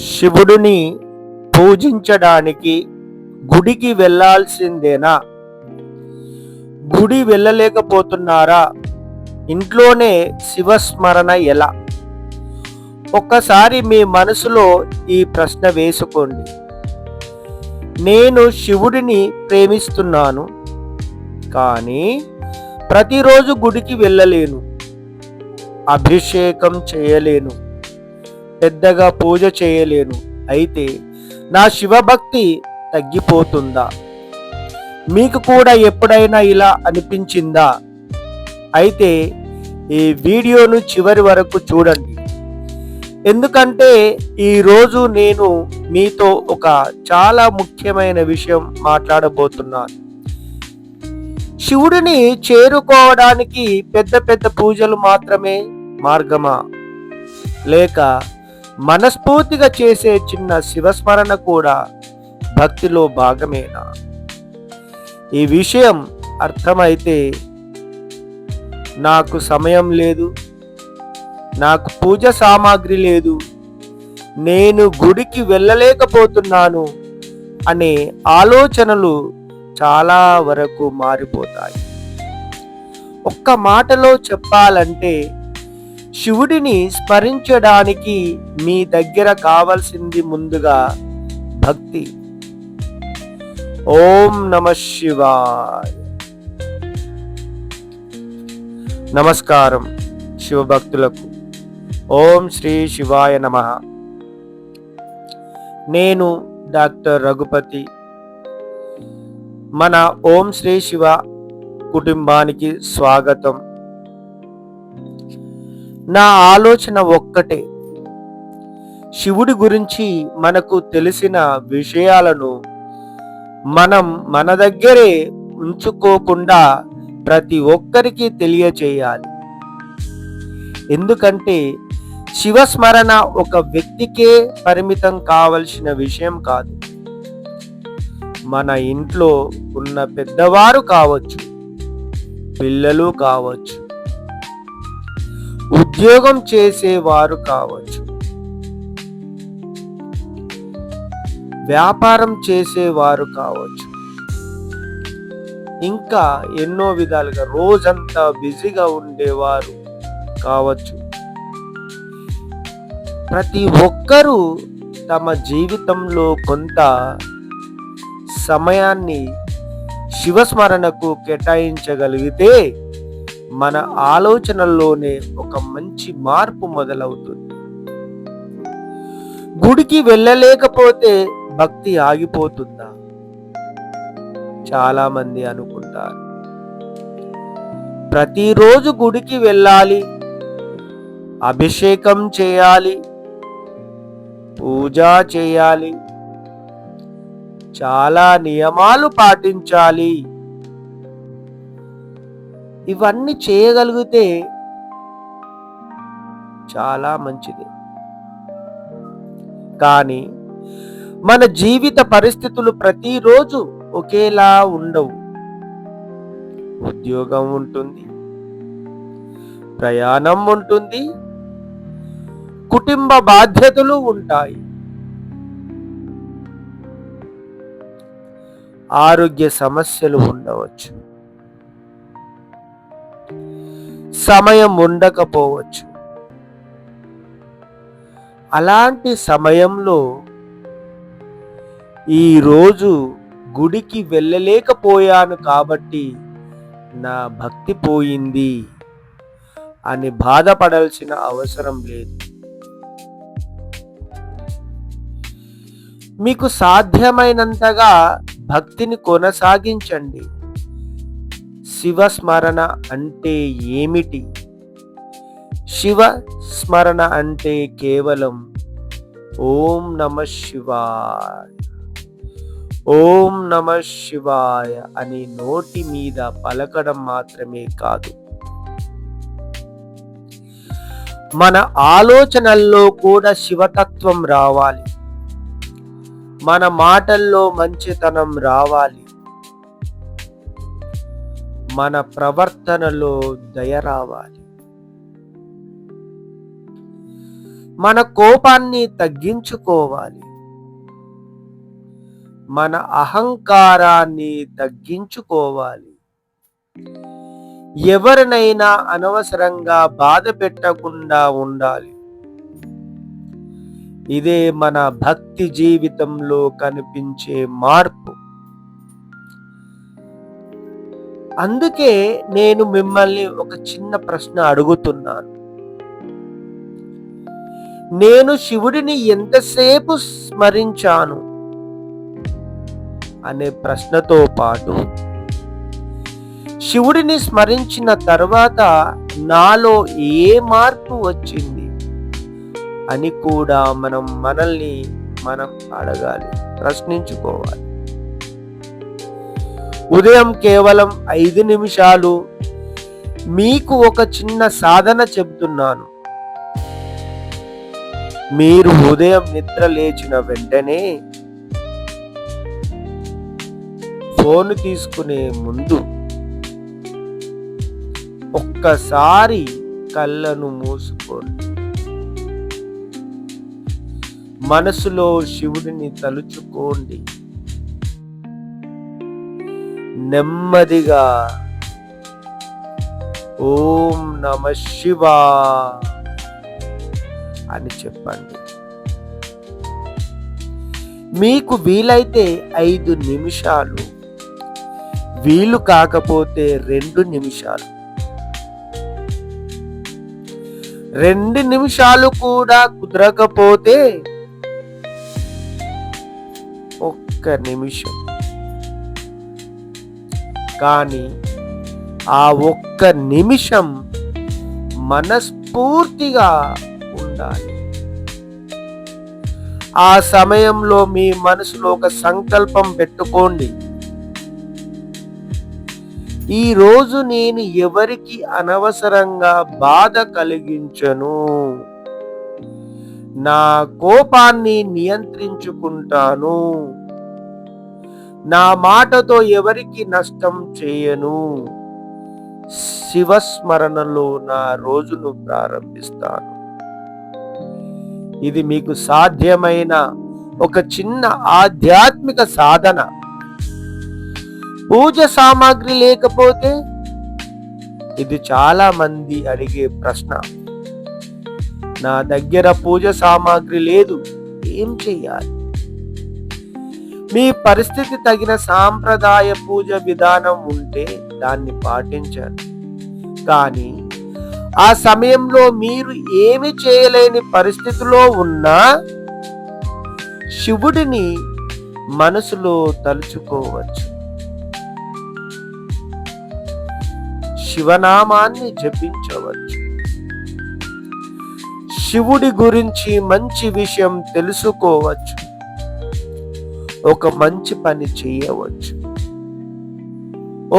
శివుడిని పూజించడానికి గుడికి వెళ్ళాల్సిందేనా? గుడి వెళ్ళలేకపోతున్నారా? ఇంట్లోనే శివస్మరణ ఎలా? ఒక్కసారి మీ మనసులో ఈ ప్రశ్న వేసుకోండి. నేను శివుడిని ప్రేమిస్తున్నాను, కానీ ప్రతిరోజు గుడికి వెళ్ళలేను, అభిషేకం చేయలేను, పెద్దగా పూజ చేయలేను. అయితే నా శివభక్తి తగ్గిపోతుందా? మీకు కూడా ఎప్పుడైనా ఇలా అనిపించిందా? అయితే ఈ వీడియోను చివరి వరకు చూడండి, ఎందుకంటే ఈరోజు నేను మీతో ఒక చాలా ముఖ్యమైన విషయం మాట్లాడబోతున్నాను. శివుడిని చేరుకోవడానికి పెద్ద పెద్ద పూజలు మాత్రమే మార్గమా, లేక మనస్ఫూర్తిగా చేసే చిన్న శివస్మరణ కూడా భక్తిలో భాగమేనా? ఈ విషయం అర్థమైతే నాకు సమయం లేదు, నాకు పూజ సామాగ్రి లేదు, నేను గుడికి వెళ్ళలేకపోతున్నాను అనే ఆలోచనలు చాలా వరకు మారిపోతాయి. ఒక్క మాటలో చెప్పాలంటే, శివుడిని స్మరించడానికి మీ దగ్గర కావాల్సింది ముందుగా భక్తి. ఓం నమః శివాయ. నమస్కారం శివభక్తులకు. ఓం శ్రీ శివాయ నమః. నేను డాక్టర్ రఘుపతి. మన ఓం శ్రీ శివ కుటుంబానికి స్వాగతం. నా ఆలోచన ఒక్కటే, శివుడి గురించి మనకు తెలిసిన విషయాలను మనం మన దగ్గరే ఉంచుకోకుండా ప్రతి ఒక్కరికి తెలియచేయాలి. ఎందుకంటే శివస్మరణ ఒక వ్యక్తికే పరిమితం కావలసిన విషయం కాదు. మన ఇంట్లో ఉన్న పెద్దవారు కావచ్చు, పిల్లలు కావచ్చు, ఉద్యోగం చేసేవారు కావచ్చు, వ్యాపారం చేసేవారు కావచ్చు, ఇంకా ఎన్నో విధాలుగా రోజంతా బిజీగా ఉండేవారు కావచ్చు. ప్రతి ఒక్కరూ తమ జీవితంలో కొంత సమయాన్ని శివస్మరణకు కేటాయించగలిగితే మన ఆలోచనల్లోనే ఒక మంచి మార్పు మొదలవుతుంది. గుడికి వెళ్ళలేకపోతే భక్తి ఆగిపోతుందా? చాలా మంది అనుకుంటారు. ప్రతిరోజు గుడికి వెళ్ళాలి, అభిషేకం చేయాలి, పూజ చేయాలి, చాలా నియమాలు పాటించాలి. ఇవన్నీ చేయగలిగితే చాలా మంచిది. కానీ మన జీవిత పరిస్థితులు ప్రతిరోజు ఒకేలా ఉండవు. ఉద్యోగం ఉంటుంది, ప్రయాణం ఉంటుంది, కుటుంబ బాధ్యతలు ఉంటాయి, ఆరోగ్య సమస్యలు ఉండవచ్చు, సమయం ఉండకపోవచ్చు. అలాంటి సమయంలో ఈరోజు గుడికి వెళ్ళలేకపోయాను కాబట్టి నా భక్తి పోయింది అని బాధపడాల్సిన అవసరం లేదు. మీకు సాధ్యమైనంతగా భక్తిని కొనసాగించండి. శివస్మరణ అంటే ఏమిటి? శివ స్మరణ అంటే కేవలం ఓం నమః శివాయ, ఓం నమః శివాయ అని నోటి మీద పలకడం మాత్రమే కాదు, మన ఆలోచనల్లో కూడా శివతత్వం రావాలి, మన మాటల్లో మంచితనం రావాలి, మన ప్రవర్తనలో దయ రావాలి. మన కోపాన్ని తగ్గించుకోవాలి. మన అహంకారాన్ని తగ్గించుకోవాలి. ఎవరినైనా అనవసరంగా బాధ పెట్టకుండా ఉండాలి. ఇదే మన భక్తి జీవితంలో కనిపించే మార్పు. అందుకే నేను మిమ్మల్ని ఒక చిన్న ప్రశ్న అడుగుతున్నాను. నేను శివుడిని ఎంతసేపు స్మరించాను అనే ప్రశ్నతో పాటు, శివుడిని స్మరించిన తర్వాత నాలో ఏ మార్పు వచ్చింది అని కూడా మనల్ని అడగాలి, ప్రశ్నించుకోవాలి. ఉదయం కేవలం 5 నిమిషాలు మీకు ఒక చిన్న సాధన చెబుతున్నాను. మీరు ఉదయం నిద్ర లేచిన వెంటనే ఫోన్ తీసుకునే ముందు ఒక్కసారి కళ్ళను మూసుకోండి. మనసులో శివుడిని తలుచుకోండి. నెమ్మదిగా ఓం నమః శివాయ అని చెప్పండి. మీకు వీలైతే 5 నిమిషాలు, వీలు కాకపోతే 2 నిమిషాలు, 2 నిమిషాలు కూడా కుదరకపోతే 1 నిమిషం. కానీ ఆ 1 నిమిషం మనస్ఫూర్తిగా ఉండాలి. ఆ సమయంలో మీ మనసులో ఒక సంకల్పం పెట్టుకోండి. ఈ రోజు నేను ఎవరికి అనవసరంగా బాధ కలిగించను, నా కోపాన్ని నియంత్రించుకుంటాను, నా మాటతో ఎవరికి నష్టం చేయను, శివస్మరణలో నా రోజును ప్రారంభిస్తాను. ఇది మీకు సాధ్యమైన ఒక చిన్న ఆధ్యాత్మిక సాధన. పూజ సామాగ్రి లేకపోతే, ఇది చాలా మంది అడిగే ప్రశ్న, నా దగ్గర పూజ సామాగ్రి లేదు, ఏం చెయ్యాలి? మీ పరిస్థితి తగిన సాంప్రదాయ పూజ విధానం ఉంటే దాన్ని పాటించండి. కానీ ఆ సమయంలో మీరు ఏమి చేయలేని పరిస్థితిలో ఉన్నా శివుడిని మనసులో తలుచుకోవచ్చు. శివనామాన్ని జపించవచ్చు. శివుడి గురించి మంచి విషయం తెలుసుకోవచ్చు. ఒక మంచి పని చేయవచ్చు.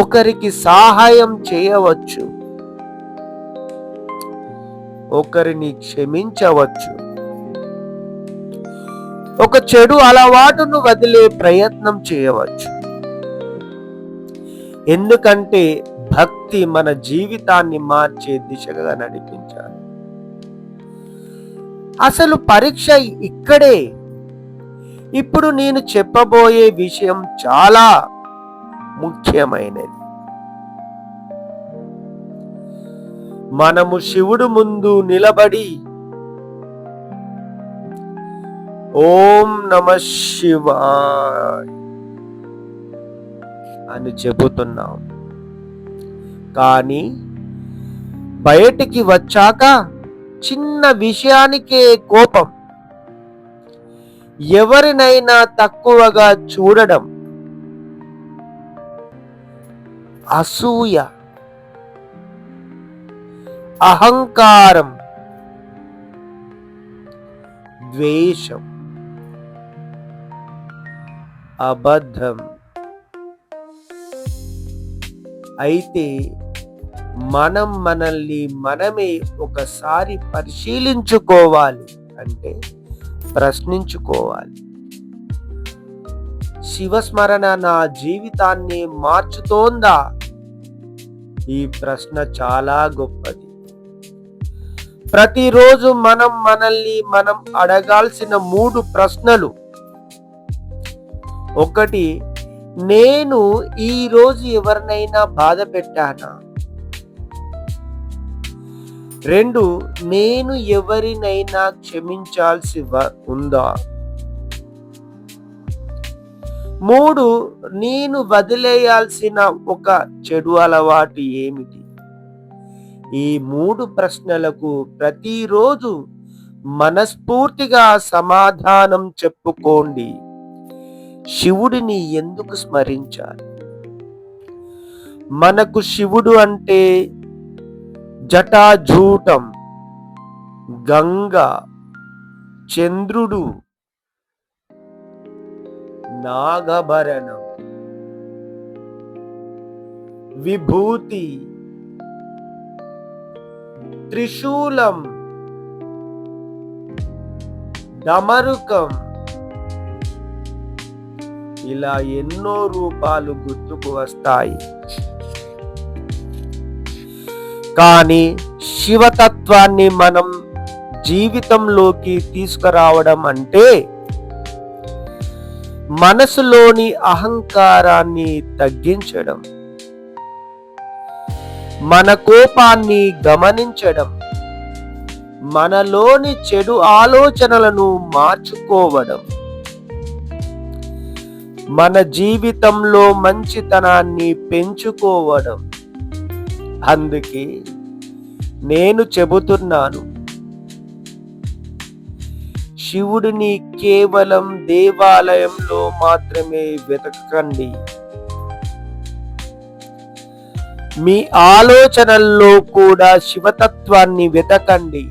ఒకరికి సహాయం చేయవచ్చు. ఒకరిని క్షమించవచ్చు. ఒక చెడు అలవాటును వదిలే ప్రయత్నం చేయవచ్చు. ఎందుకంటే భక్తి మన జీవితాన్ని మార్చే దిశగా నడిపించాలి. అసలు పరీక్ష ఇక్కడే. ఇప్పుడు నేను చెప్పబోయే విషయం చాలా ముఖ్యమైనది. మనము శివుడు ముందు నిలబడి ఓం నమః శివాయ అని చెబుతున్నాం. కానీ బయటికి వచ్చాక చిన్న విషయానికే కోపం, ఎవరినైనా తక్కువగా చూడడం, అసూయ, అహంకారం, ద్వేషం, అబద్ధం. అయితే మనల్ని మనమే ఒకసారి పరిశీలించుకోవాలి, అంటే ప్రశ్నించుకోవాలి. శివస్మరణ నా జీవితాన్ని మార్చుతోందా? ఈ ప్రశ్న చాలా గొప్పది. ప్రతిరోజు మనం అడగాల్సిన 3 ప్రశ్నలు. 1, నేను ఈరోజు ఎవరినైనా బాధ పెట్టానా? 2, నేను ఎవరినైనా క్షమించాల్సి ఉందా? 3, నేను వదిలేయాల్సిన ఒక చెడు అలవాటు ఏమిటి? ఈ 3 ప్రశ్నలకు ప్రతిరోజు మనస్ఫూర్తిగా సమాధానం చెప్పుకోండి. శివుడిని ఎందుకు స్మరించాలి? మనకు శివుడు అంటే జటాజూటం, గంగ, చంద్రుడు, నాగభరణం, విభూతి, త్రిశూలం, డమరుకం, ఇలా ఎన్నో రూపాలు గుర్తుకు వస్తాయి. కానీ శివతత్వాన్ని మనం జీవితంలోకి తీసుకురావడం అంటే మనసులోని అహంకారాన్ని తగ్గించడం, మన కోపాన్ని గమనించడం, మనలోని చెడు ఆలోచనలను మార్చుకోవడం, మన జీవితంలో మంచితనాన్ని పెంచుకోవడం. అందుకే నేను చెబుతున్నాను, శివుడిని కేవలం దేవాలయంలో మాత్రమే వెతకండి. మీ ఆలోచనల్లో కూడా శివతత్వాన్ని వెతకండి.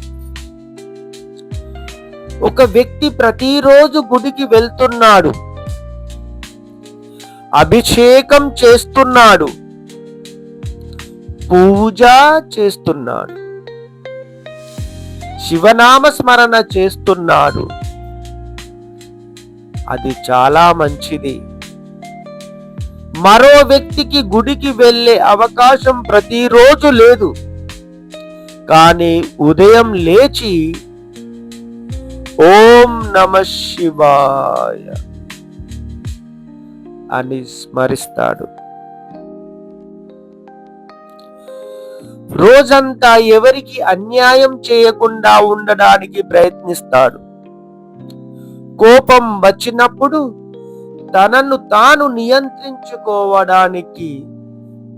ఒక వ్యక్తి ప్రతిరోజు గుడికి వెళ్తున్నాడు, అభిషేకం చేస్తున్నాడు, పూజ చేస్తున్నాడు, శివనామ స్మరణ చేస్తున్నాడు. అది చాలా మంచిది. మరో వ్యక్తికి గుడికి వెళ్ళే అవకాశం ప్రతిరోజు లేదు. కానీ ఉదయం లేచి ఓం నమః శివాయ అని స్మరిస్తాడు. రోజంతా ఎవరికి అన్యాయం చేయకుండా ఉండడానికి ప్రయత్నిస్తాడు. కోపం వచ్చినప్పుడు తనను తాను నియంత్రించుకోవడానికి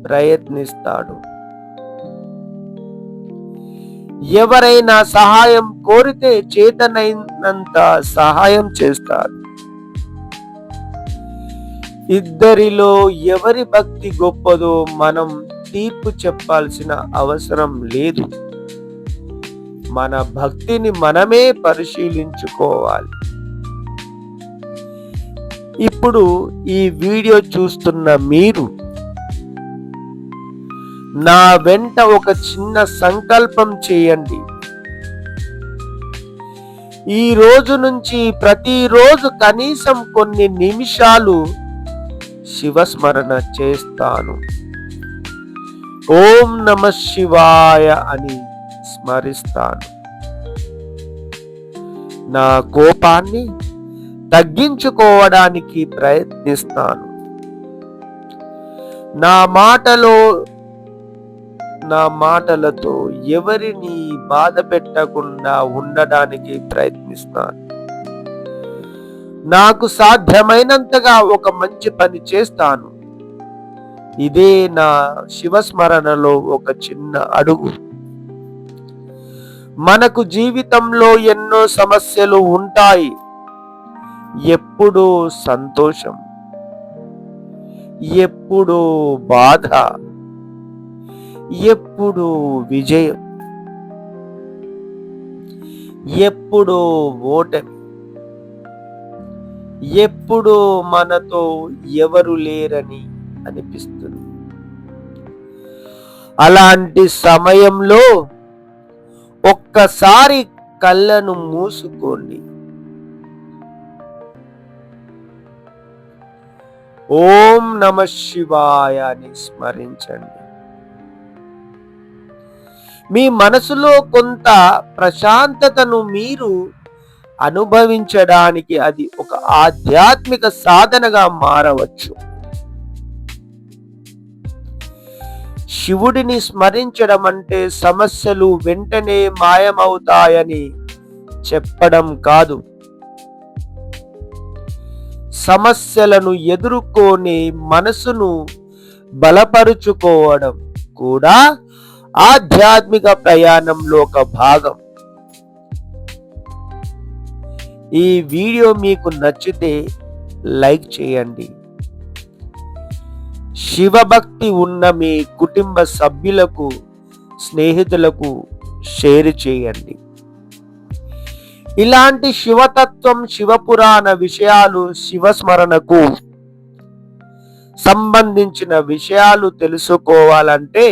ప్రయత్నిస్తాడు. ఎవరైనా సహాయం కోరితే చేతనైనంత సహాయం చేస్తాడు. ఇద్దరిలో ఎవరి భక్తి గొప్పదో మనం తీర్పు చెప్పాల్సిన అవసరం లేదు. మన భక్తిని మనమే పరిశీలించుకోవాలి. ఇప్పుడు ఈ వీడియో చూస్తున్న మీరు నా వెంట ఒక చిన్న సంకల్పం చేయండి. ఈ రోజు నుంచి ప్రతిరోజు కనీసం కొన్ని నిమిషాలు శివస్మరణ చేస్తాను. ఓం నమః శివాయ అని స్మరిస్తాను. నా కోపాన్ని తగ్గించుకోవడానికి ప్రయత్నిస్తాను. నా మాటలతో ఎవరిని బాధ పెట్టకుండా ఉండడానికి ప్రయత్నిస్తాను. నాకు సాధ్యమైనంతగా ఒక మంచి పని చేస్తాను. ఇదే నా శివస్మరణలో ఒక చిన్న అడుగు. మనకు జీవితంలో ఎన్నో సమస్యలు ఉంటాయి. ఎప్పుడూ సంతోషం, ఎప్పుడూ బాధ, ఎప్పుడూ విజయం, ఎప్పుడూ ఓటమి, ఎప్పుడూ మనతో ఎవరు లేరని అనిపిస్తుంది. అలాంటి సమయంలో ఒక్కసారి కళ్ళను మూసుకోండి. ఓం నమః శివాయ అని స్మరించండి. మీ మనసులో కొంత ప్రశాంతతను మీరు అనుభవించడానికి అది ఒక ఆధ్యాత్మిక సాధనగా మారవచ్చు. శివుడిని స్మరించడం అంటే సమస్యలు వెంటనే మాయమవుతాయని చెప్పడం కాదు. సమస్యలను ఎదుర్కొని మనసును బలపరుచుకోవడం కూడా ఆధ్యాత్మిక ప్రయాణంలో ఒక భాగం. ఈ వీడియో మీకు నచ్చితే లైక్ చేయండి. శివభక్తి ఉన్న మీ కుటుంబ సభ్యులకు, స్నేహితులకు షేర్ చేయండి. ఇలాంటి శివతత్వం, శివపురాణ విషయాలు, శివస్మరణకు సంబంధించిన విషయాలు తెలుసుకోవాలంటే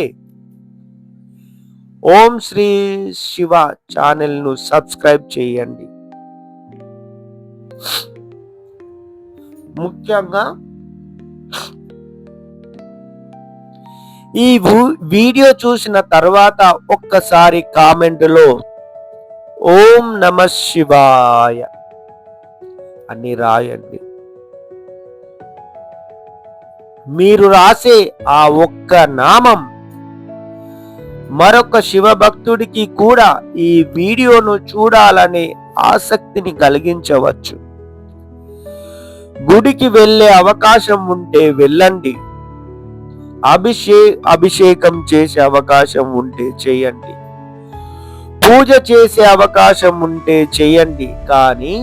ఓం శ్రీ శివ ఛానల్ను సబ్స్క్రైబ్ చేయండి. ముఖ్యంగా ఈ వీడియో చూసిన తర్వాత ఒక్కసారి కామెంట్లో ఓం నమః శివాయ అని రాయండి. మీరు రాసే ఆ ఒక్క నామం మరొక శివభక్తుడికి కూడా ఈ వీడియోను చూడాలనే ఆసక్తిని కలిగించవచ్చు. గుడికి వెళ్ళే అవకాశం ఉంటే వెళ్ళండి. అభిషేకం చేసే అవకాశం ఉంటే చేయండి. పూజ చేసే అవకాశం ఉంటే చేయండి. కానీ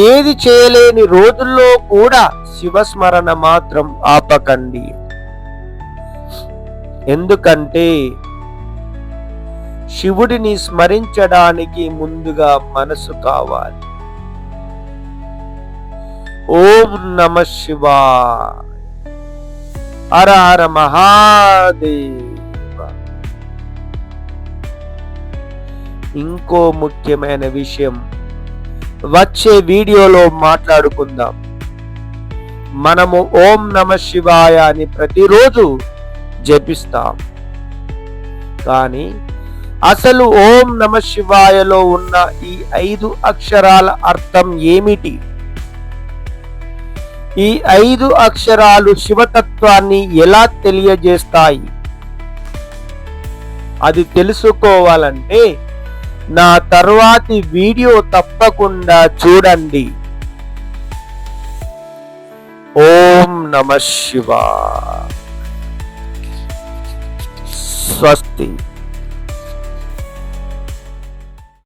ఏది చేయలేని రోజుల్లో కూడా శివస్మరణ మాత్రం ఆపకండి. ఎందుకంటే శివుడిని స్మరించడానికి ముందుగా మనసు కావాలి. ఓం నమః శివాయ. హర హర మహాదేవ. ఇంకో ముఖ్యమైన విషయం వచ్చే వీడియోలో మాట్లాడుకుందాం. మనము ఓం నమః శివాయ అని ప్రతిరోజు జపిస్తాం. కానీ అసలు ఓం నమః శివాయలో ఉన్న ఈ 5 అక్షరాల అర్థం ఏమిటి? ఈ 5 అక్షరాలు శివతత్వాన్ని ఎలా తెలియజేస్తాయి? అది తెలుసుకోవాలంటే నా తర్వాతి వీడియో తప్పకుండా చూడండి. ఓం నమః శివాయ. స్వస్తి.